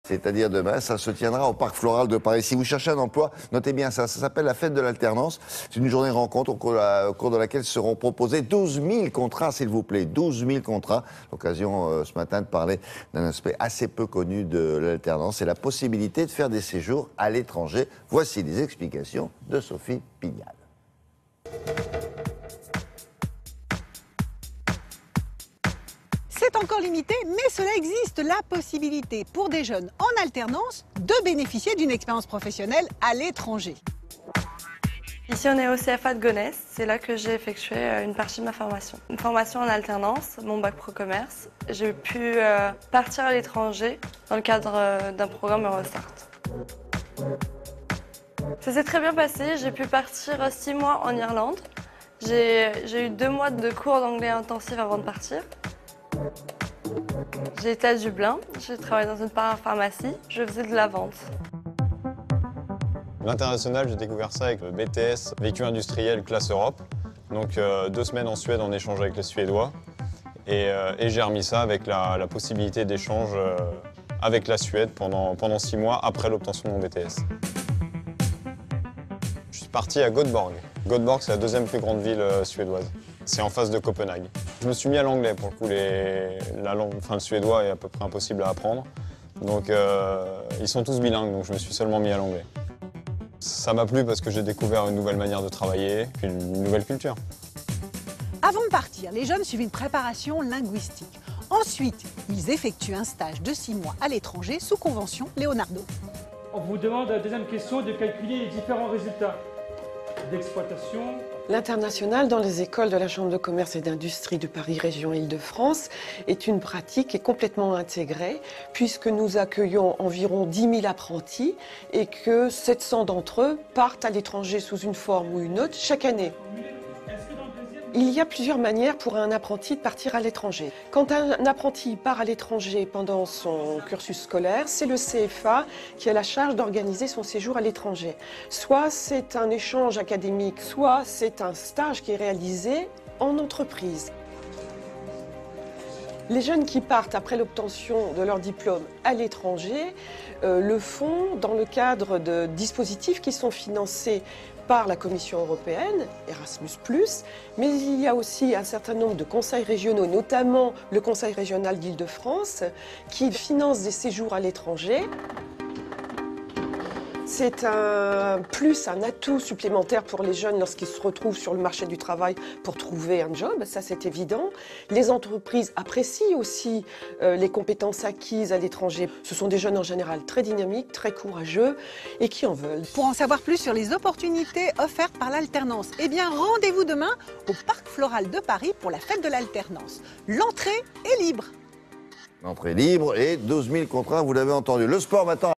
C'est-à-dire demain, ça se tiendra au Parc Floral de Paris. Si vous cherchez un emploi, notez bien ça, ça s'appelle la fête de l'alternance. C'est une journée rencontre au cours de laquelle seront proposés 12 000 contrats, s'il vous plaît, 12 000 contrats. L'occasion ce matin de parler d'un aspect assez peu connu de l'alternance, c'est la possibilité de faire des séjours à l'étranger. Voici les explications de Sophie Pignal. C'est encore limité, mais cela existe, la possibilité pour des jeunes en alternance de bénéficier d'une expérience professionnelle à l'étranger. Ici, on est au CFA de Gonesse. C'est là que j'ai effectué une partie de ma formation. Une formation en alternance, mon bac pro commerce. J'ai pu partir à l'étranger dans le cadre d'un programme Eurostart. Ça s'est très bien passé. J'ai pu partir 6 mois en Irlande. J'ai eu 2 mois de cours d'anglais intensif avant de partir. J'ai été à Dublin, j'ai travaillé dans une parapharmacie, je faisais de la vente. L'international, j'ai découvert ça avec le BTS Véhicule industriel classe Europe. Donc 2 semaines en Suède en échange avec les Suédois. Et j'ai remis ça avec la possibilité d'échange avec la Suède pendant 6 mois après l'obtention de mon BTS. Je suis parti à Göteborg. Göteborg, c'est la 2e plus grande ville suédoise. C'est en face de Copenhague. Je me suis mis à l'anglais pour le coup. Le suédois est à peu près impossible à apprendre. Donc ils sont tous bilingues, donc je me suis seulement mis à l'anglais. Ça m'a plu parce que j'ai découvert une nouvelle manière de travailler, puis une nouvelle culture. Avant de partir, les jeunes suivent une préparation linguistique. Ensuite, ils effectuent un stage de 6 mois à l'étranger sous convention Leonardo. On vous demande, la deuxième question, de calculer les différents résultats d'exploitation. L'international dans les écoles de la Chambre de commerce et d'industrie de Paris Région Île-de-France est une pratique qui est complètement intégrée puisque nous accueillons environ 10 000 apprentis et que 700 d'entre eux partent à l'étranger sous une forme ou une autre chaque année. Il y a plusieurs manières pour un apprenti de partir à l'étranger. Quand un apprenti part à l'étranger pendant son cursus scolaire, c'est le CFA qui a la charge d'organiser son séjour à l'étranger. Soit c'est un échange académique, soit c'est un stage qui est réalisé en entreprise. Les jeunes qui partent après l'obtention de leur diplôme à l'étranger le font dans le cadre de dispositifs qui sont financés par la Commission européenne, Erasmus+, mais il y a aussi un certain nombre de conseils régionaux, notamment le Conseil régional d'Île-de-France, qui finance des séjours à l'étranger. C'est un plus, un atout supplémentaire pour les jeunes lorsqu'ils se retrouvent sur le marché du travail pour trouver un job, ça c'est évident. Les entreprises apprécient aussi les compétences acquises à l'étranger. Ce sont des jeunes en général très dynamiques, très courageux et qui en veulent. Pour en savoir plus sur les opportunités offertes par l'alternance, eh bien rendez-vous demain au Parc Floral de Paris pour la fête de l'alternance. L'entrée est libre. L'entrée libre et 12 000 contrats, vous l'avez entendu. Le sport maintenant.